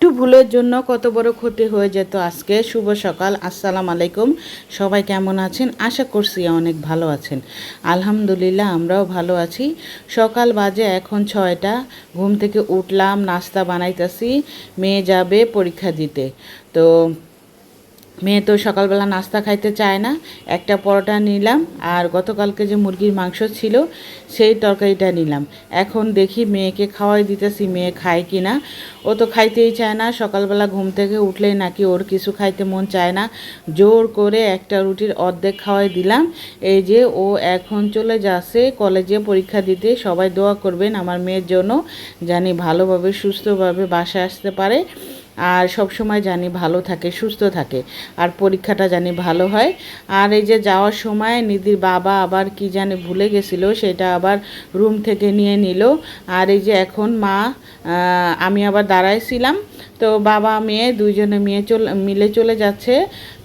একটু ভুলের জন্য কত বড় ক্ষতি হয়ে যেত আজকে। শুভ সকাল, আসসালামু আলাইকুম। সবাই কেমন আছেন? আশা করছি অনেক ভালো আছেন। আলহামদুলিল্লাহ আমরাও ভালো আছি। সকাল বাজে এখন 6টা। ঘুম থেকে উঠলাম, নাস্তা বানাইতেছি। মেয়ে যাবে পরীক্ষা দিতে। তো মেয়ে তো সকালবেলা নাস্তা খাইতে চায় না। একটা পরোটা নিলাম, আর গতকালকে যে মুরগির মাংস ছিল সেই তরকারিটা নিলাম। এখন দেখি মেয়েকে খাওয়াই দিতেছি, মেয়ে খায় কি না। ও তো খাইতেই চায় না। সকালবেলা ঘুম থেকে উঠলেই নাকি ওর কিছু খাইতে মন চায় না। জোর করে একটা রুটির অর্ধেক খাওয়াই দিলাম। এই যে ও এখন চলে যাচ্ছে কলেজে পরীক্ষা দিতে। সবাই দোয়া করবেন আমার মেয়ের জন্য, জানি ভালোভাবে সুস্থভাবে বাসায় আসতে পারে, আর সব সময় জানি ভালো থাকে, সুস্থ থাকে, আর পরীক্ষাটা জানি ভালো হয়। আর এই যে যাওয়ার সময় নিধির বাবা আবার কি জানি ভুলে গেছিলো, সেটা আবার রুম থেকে নিয়ে নিল। আর এই যে এখন মা, আমি আবার দাঁড়াইছিলাম, তো বাবা মেয়ে দুইজনে মিলে চলে যাচ্ছে।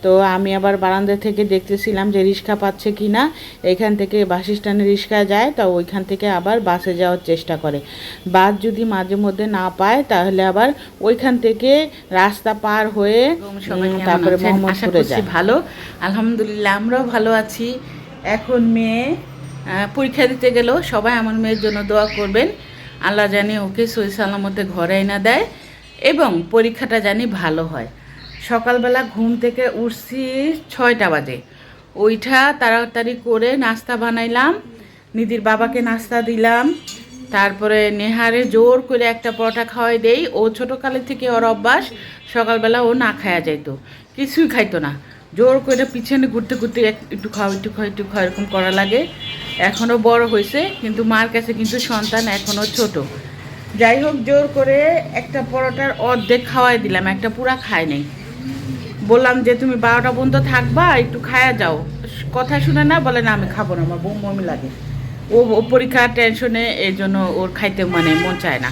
তো আমি আবার বারান্দা থেকে দেখতেছিলাম যে রিক্সা পাচ্ছে কি না। এখান থেকে বাস স্ট্যান্ডে রিক্সা যায়, তো ওইখান থেকে আবার বাসে যাওয়ার চেষ্টা করে। বাস যদি মাঝে মধ্যে না পায় তাহলে আবার ওইখান থেকে রাস্তা পার হয়ে তারপরে মোহাম্মদপুরে যায়। ভালো, আলহামদুলিল্লাহ আমরাও ভালো আছি। এখন মেয়ে পরীক্ষা দিতে গেল। সবাই আমার মেয়ের জন্য দোয়া করবেন, আল্লাহ জানি ওকে সহি সালামতে ঘরে এনে দেয় এবং পরীক্ষাটা জানি ভালো হয়। সকালবেলা ঘুম থেকে উঠছি 6টা বাজে। ওইটা তাড়াতাড়ি করে নাস্তা বানাইলাম, নিধির বাবাকে নাস্তা দিলাম। তারপরে নেহারে জোর করে একটা পরোটা খাওয়াই দেই। ও ছোটোকালের থেকে ওর অভ্যাস, সকালবেলা ও না খাওয়া যাইতো, কিছুই খাইতো না। জোর করে পিছনে ঘুরতে ঘুরতে একটু খাও একটু খাও একটু খাও এরকম করা লাগে। এখনও বড় হয়েছে, কিন্তু মার কাছে কিন্তু সন্তান এখনও ছোট। যাই হোক, জোর করে একটা পরোটার অর্ধেক খাওয়াই দিলাম, একটা পুরা খায় নাই। বললাম যে তুমি 12টা পর্যন্ত থাকবা, একটু খায়া যাও। কথা শুনে না, বলে না আমি খাবো না, আমার বমি লাগে। ও পরীক্ষার টেনশনে এই জন্য ওর খাইতে মানে মন চায় না।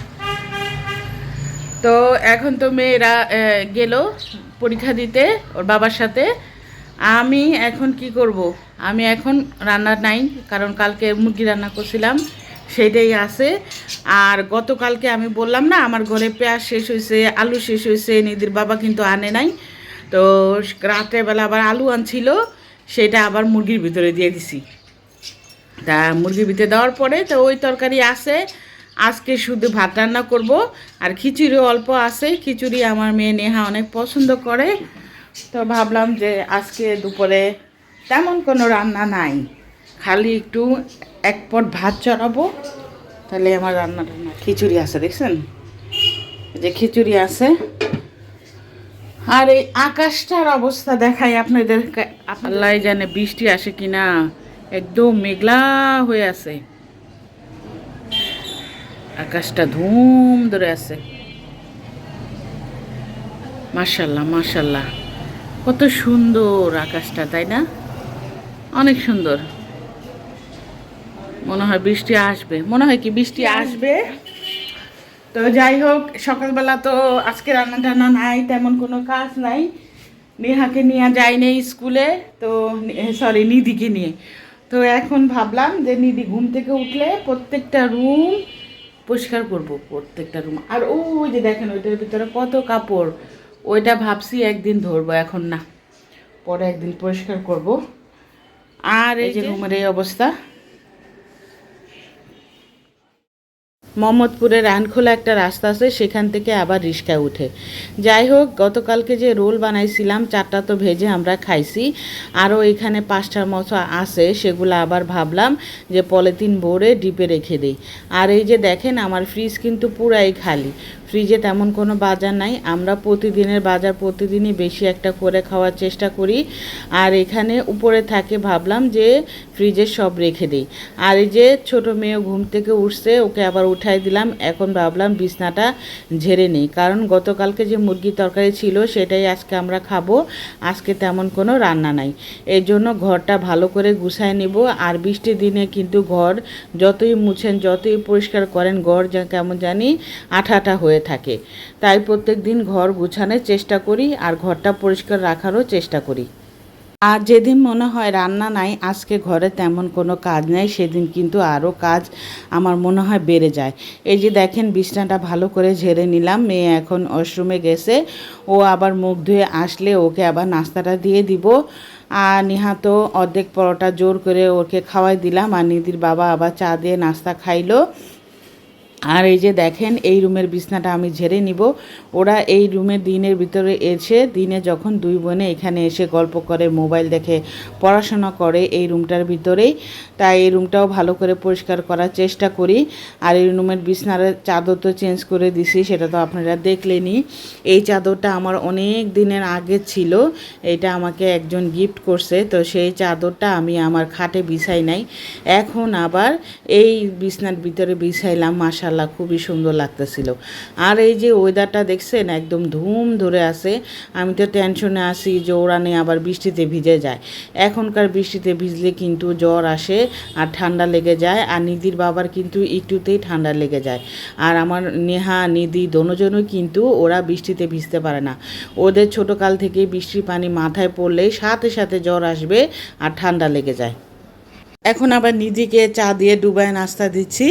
তো এখন তো মেয়েরা গেল পরীক্ষা দিতে ওর বাবার সাথে। আমি এখন কি করব? আমি এখন রান্না নাই, কারণ কালকে মুরগি রান্না করছিলাম সেইটাই আছে। আর গতকালকে আমি বললাম না আমার ঘরে পেঁয়াজ শেষ হয়েছে, আলু শেষ হয়েছে, নিধির বাবা কিন্তু আনে নাই। তো রাত্রেবেলা আবার আলু আনছিল, সেটা আবার মুরগির ভিতরে দিয়ে দিছি। তা মুরগির ভিতরে দেওয়ার পরে তো ওই তরকারি আছে। আজকে শুধু ভাত রান্না করব, আর খিচুড়িও অল্প আছে। খিচুড়ি আমার মেয়ে নেহা অনেক পছন্দ করে। তো ভাবলাম যে আজকে দুপুরে তেমন কোনো রান্না নাই, খালি একটু এক পট ভাত চড়াবো, তাহলে আমার রান্নাটা না। খিচুড়ি আছে, দেখছেন যে খিচুড়ি আছে। আর এই আকাশটার অবস্থা দেখাই আপনাদের, আল্লাহ জানে বৃষ্টি আসে কিনা। একদম মেঘলা হয়ে আছে, আকাশটা ধুম ধরে আছে। মাশাল্লাহ মাশাল্লাহ, কত সুন্দর আকাশটা, তাই না? অনেক সুন্দর। মনে হয় বৃষ্টি আসবে, মনে হয় কি বৃষ্টি আসবে। তো যাই হোক, সকালবেলা তো আজকে রান্না টান্না নাই, তেমন কোনো কাজ নাই। নেহাকে নিয়ে যাই নেই স্কুলে, তো সরি নিধিকে নিয়ে। তো এখন ভাবলাম যে নিধি ঘুম থেকে উঠলে প্রত্যেকটা রুম পরিষ্কার করব, প্রত্যেকটা রুম। আর ওই যে দেখেন ওইটার ভিতরে কত কাপড়, ওইটা ভাবছি একদিন ধরবো, এখন না, পরে একদিন পরিষ্কার করব। আর এই যে রুমের এই অবস্থা। মোহাম্মদপুরের রানখোলা একটা রাস্তা আছে, সেখান থেকে আবার রিক্সায় উঠে। যাই হোক, গতকালকে যে রোল বানাইছিলাম 4টা তো ভেজে আমরা খাইছি, আরও এখানে 5টার মতো আছে, সেগুলো আবার ভাবলাম যে পলিথিন ভরে ডিপে রেখে দিই। আর এই যে দেখেন আমার ফ্রিজ কিন্তু পুরাই খালি, ফ্রিজে তেমন কোনো বাজার নাই। আমরা প্রতিদিনের বাজার প্রতিদিনই বেশি একটা করে খাওয়ার চেষ্টা করি। আর এখানে উপরে থাকে, ভাবলাম যে ফ্রিজে সব রেখে দিই। আর এই যে ছোটো মেয়ে ঘুম থেকে উঠছে, ওকে আবার উঠাই দিলাম। এখন ভাবলাম বিছনাটা ঝেড়ে নিই, কারণ গতকালকে যে মুরগির তরকারি ছিল সেটাই আজকে আমরা খাবো। আজকে তেমন কোনো রান্না নাই, এই জন্য ঘরটা ভালো করে গুছায় নিব। আর বৃষ্টির দিনে কিন্তু ঘর যতই মুছেন যতই পরিষ্কার করেন, ঘর কেমন জানি আঠা আঠা হয়ে থাকে। তাই প্রত্যেক দিন ঘর গুছানোর চেষ্টা করি আর ঘরটা পরিষ্কার রাখারও চেষ্টা করি। আর যেদিন মনে হয় রান্না নাই, আজকে ঘরে তেমন কোনো কাজ নেই, সেদিন কিন্তু আরও কাজ আমার মনে হয় বেড়ে যায়। এই যে দেখেন বিছনাটা ভালো করে ঝেড়ে নিলাম। মেয়ে এখন ওয়াশরুমে গেছে, ও আবার মুখ ধুয়ে আসলে ওকে আবার নাস্তাটা দিয়ে দিব। আর নিহাতো অর্ধেক পরোটা জোর করে ওকে খাওয়াই দিলাম, আর নিধির বাবা আবার চা দিয়ে নাস্তা খাইলো। আর এই যে দেখেন এই রুমের বিছনাটা আমি ঝেড়ে নিব। ওরা এই রুমের দিনের ভিতরে এসে দিনে যখন দুই বোনে এখানে এসে গল্প করে, মোবাইল দেখে, পড়াশোনা করে এই রুমটার ভিতরেই, তাই এই রুমটাও ভালো করে পরিষ্কার করার চেষ্টা করি। আর এই রুমের বিছনার চাদর তো চেঞ্জ করে দিছি, সেটা তো আপনারা দেখলেনই। এই চাদরটা আমার অনেক দিনের আগে ছিল, এটা আমাকে একজন গিফট করছে, তো সেই চাদরটা আমি আমার খাটে বিছাই নাই, এখন আবার এই বিছনার ভিতরে বিছাইলাম। মাশাআল্লাহ খুবই সুন্দর লাগতেছিল। আর এই যে ওয়েদারটা দেখছেন একদম ধুম ধরে আছে, আমি তো টেনশনে আছি যে ওরা নিয়ে আবার বৃষ্টিতে ভিজে যায়। এখনকার বৃষ্টিতে ভিজলে কিন্তু জ্বর আসে আর ঠান্ডা লেগে যায়, আর নিধির বাবার কিন্তু একটুতেই ঠান্ডা লেগে যায়। আর আমার নেহা নিধি দোনোজনই কিন্তু ওরা বৃষ্টিতে ভিজতে পারে না, ওদের ছোটোকাল থেকে বৃষ্টির পানি মাথায় পড়লেই সাথে সাথে জ্বর আসবে আর ঠান্ডা লেগে যায়। এখন আবার নিধিকে চা দিয়ে ডুবায় নাস্তা দিচ্ছি।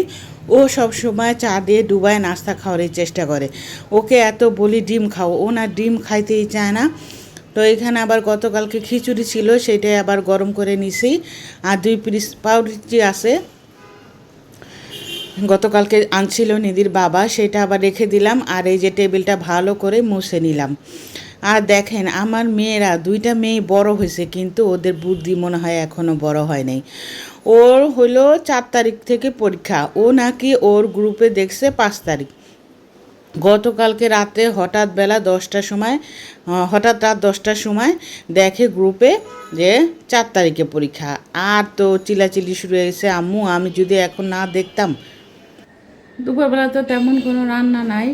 ও সব সময় চা দিয়ে ডুবায় নাস্তা খাওয়ার চেষ্টা করে। ওকে এত বলি ডিম খাও, ও না ডিম খাইতেই চায় না। তো এখানে আবার গতকালকে খিচুড়ি ছিল, সেটাই আবার গরম করে নিছি। আর 2 পিস পাউরুটি আছে, গতকালকে আনছিল নিধির বাবা, সেটা আবার রেখে দিলাম। আর এই যে টেবিলটা ভালো করে মুছে নিলাম। আর দেখেন আমার মেয়েরা, দুইটা মেয়ে বড় হয়েছে, কিন্তু ওদের বুদ্ধি মনে হয় এখনও বড় হয় নাই। ওর হলো 4 তারিখ থেকে পরীক্ষা, ও নাকি ওর গ্রুপে দেখছে 5 তারিখ। গতকালকে রাতে হঠাৎ রাত 10টার সময় দেখে গ্রুপে যে 4 তারিখে পরীক্ষা। আর তো চিল্লাচিল্লি শুরু হয়ে গেছে, আম্মু আমি যদি এখন না দেখতাম। দুপুরবেলা তো তেমন কোনো রান্না নাই,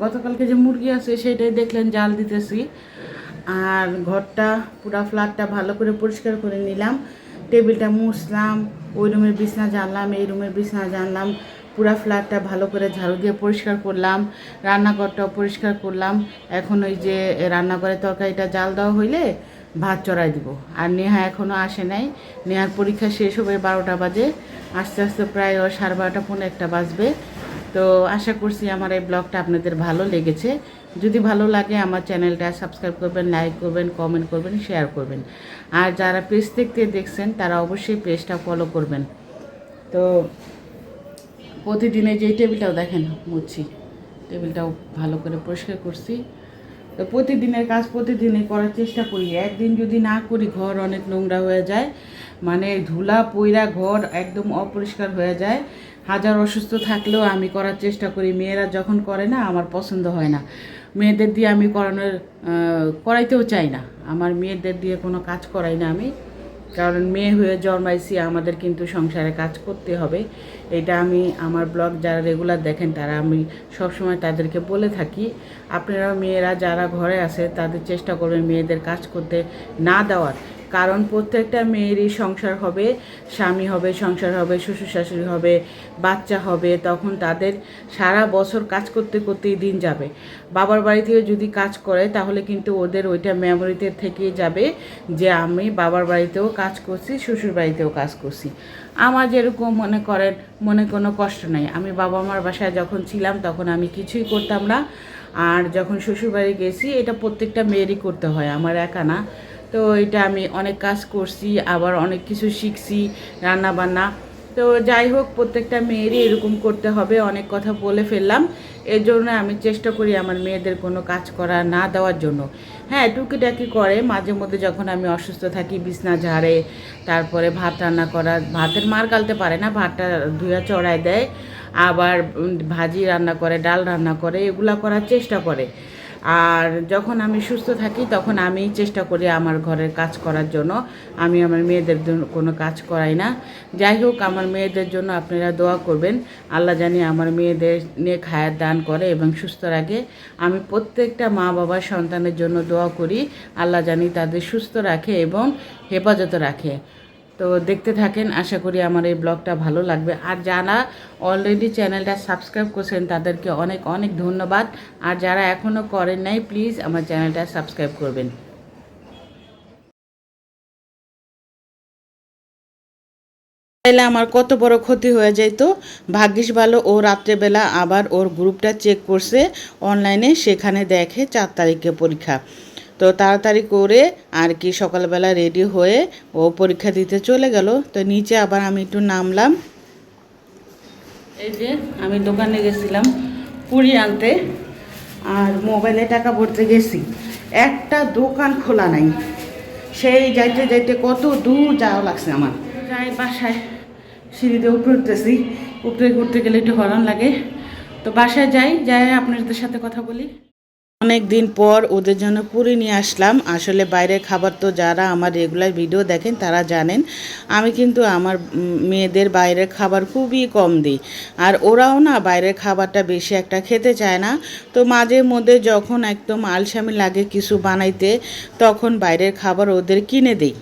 গতকালকে যে মুরগি আছে সেটাই দেখলেন জাল দিতেছি। আর ঘরটা পুরা ফ্ল্যাটটা ভালো করে পরিষ্কার করে নিলাম, টেবিলটা মুছলাম, ওই রুমের বিছনা জানলাম, এই রুমের বিছনা জানলাম, পুরা ফ্ল্যাটটা ভালো করে ঝাড়ু দিয়ে পরিষ্কার করলাম, রান্নাঘরটাও পরিষ্কার করলাম। এখন ওই যে রান্নাঘরে তরকারিটা জাল দেওয়া হইলে ভাত চড়াই দিব। আর নেহা এখনও আসে নাই, নেহার পরীক্ষা শেষ হবে 12টা বাজে, আস্তে আস্তে প্রায় 12:30 পৌনে 1টা বাজবে। তো আশা করছি আমার এই ব্লগটা আপনাদের ভালো লেগেছে। যদি ভালো লাগে আমার চ্যানেলটা সাবস্ক্রাইব করবেন, লাইক করবেন, কমেন্ট করবেন, শেয়ার করবেন। আর যারা পেজ থেকে দেখছেন তারা অবশ্যই পেজটা ফলো করবেন। তো প্রতিদিনে যে টেবিলটাও দেখেন মুছছি, টেবিলটাও ভালো করে পরিষ্কার করছি। তো প্রতিদিনের কাজ প্রতিদিনই করার চেষ্টা করি, একদিন যদি না করি ঘর অনেক নোংরা হয়ে যায়, মানে ধুলা পইরা ঘর একদম অপরিষ্কার হয়ে যায়। হাজার অসুস্থ থাকলেও আমি করার চেষ্টা করি, মেয়েরা যখন করে না আমার পছন্দ হয় না, মেয়েদের দিয়ে আমি করাইতেও চাই না, আমার মেয়েদের দিয়ে কোনো কাজ করাই না আমি, কারণ মেয়ে হয়ে জন্মাইছি, আমাদের কিন্তু সংসারে কাজ করতে হবে। এটা আমি আমার ব্লগ যারা রেগুলার দেখেন তারা আমি সবসময় তাদেরকে বলে থাকি, আপনারা মেয়েরা যারা ঘরে আছে তাদের চেষ্টা করবেন মেয়েদের কাজ করতে না দেওয়ার, কারণ প্রত্যেকটা মেয়েরই সংসার হবে, স্বামী হবে, সংসার হবে, শ্বশুর শাশুড়ি হবে, বাচ্চা হবে, তখন তাদের সারা বছর কাজ করতে করতেই দিন যাবে। বাবার বাড়ি থেকে যদি কাজ করে তাহলে কিন্তু ওদের ওইটা মেমোরিতে থেকে যাবে যে আমি বাবার বাড়িতেও কাজ করছি, শ্বশুর বাড়িতেও কাজ করছি। আমার যেরকম মনে করেন মনে কোনো কষ্ট নাই, আমি বাবা মার বাসায় যখন ছিলাম তখন আমি কিছুই করতাম না, আর যখন শ্বশুরবাড়ি গেছি এটা প্রত্যেকটা মেয়েরই করতে হয়, আমার একা না। তো এটা আমি অনেক কাজ করছি, আবার অনেক কিছু শিখছি, রান্না বান্না। তো যাই হোক প্রত্যেকটা মেয়েরই এরকম করতে হবে, অনেক কথা বলে ফেললাম। এর জন্য আমি চেষ্টা করি আমার মেয়েদের কোনো কাজ করা না দেওয়ার জন্য। হ্যাঁ টুকিটাকি করে মাঝে মধ্যে, যখন আমি অসুস্থ থাকি বিছনা ঝাড়ে, তারপরে ভাত রান্না করা, ভাতের মার গালতে পারে না, ভাতটা ধুয়া চড়ায় দেয়, আবার ভাজি রান্না করে, ডাল রান্না করে, এগুলা করার চেষ্টা করে। আর যখন আমি সুস্থ থাকি তখন আমি চেষ্টা করি আমার ঘরের কাজ করার জন্য, আমি আমার মেয়েদের জন্য কোনো কাজ করাই না। যাই হোক আমার মেয়েদের জন্য আপনারা দোয়া করবেন, আল্লাহ জানি আমার মেয়েদের নেক হায়াত দান করে এবং সুস্থ রাখে। আমি প্রত্যেকটা মা বাবার সন্তানের জন্য দোয়া করি, আল্লাহ জানি তাদের সুস্থ রাখে এবং হেফাজতে রাখে। তো দেখতে থাকেন, আশা করি আমার এই ব্লগটা ভালো লাগবে। আর যারা অলরেডি চ্যানেলটা সাবস্ক্রাইব করছেন তাদেরকে অনেক অনেক ধন্যবাদ, আর যারা এখনও করেন নাই প্লিজ আমার চ্যানেলটা সাবস্ক্রাইব করবেন। তাইলে আমার কত বড় ক্ষতি হয়ে যেত। ভাগ্যিস ভালো ও রাত্রেবেলা আবার ওর গ্রুপটা চেক করছে অনলাইনে, সেখানে দেখে 4 তারিখে পরীক্ষা। তো তাড়াতাড়ি করে আর কি সকালবেলা রেডি হয়ে ও পরীক্ষা দিতে চলে গেল। তো নিচে আবার আমি একটু নামলাম। এই যে আমি দোকানে গেছিলাম পুরি আনতে আর মোবাইলে টাকা ভরতে গেছি, একটা দোকান খোলা নাই। সেই যাইতে যাইতে কত দূর যাওয়া লাগছে আমার। যাই বাসায় সিঁড়িতে উপরে উঠতেছি, উপরে ঘুরতে গেলে একটু হরণ লাগে। তো বাসায় যাই আপনাদের সাথে কথা বলি। অনেক দিন পর ওদের জন্য পুরি নিয়ে আসলাম। আসলে বাইরের খাবার তো যারা আমার রেগুলার ভিডিও দেখেন তারা জানেন আমি কিন্তু আমার মেয়েদের বাইরের খাবার খুবই কম দিই। আর ওরাও না বাইরের খাবারটা বেশি একটা খেতে চায় না। তো মাঝে মধ্যে যখন একদম আলসামি লাগে কিছু বানাইতে, তখন বাইরের খাবার ওদের কিনে দিই।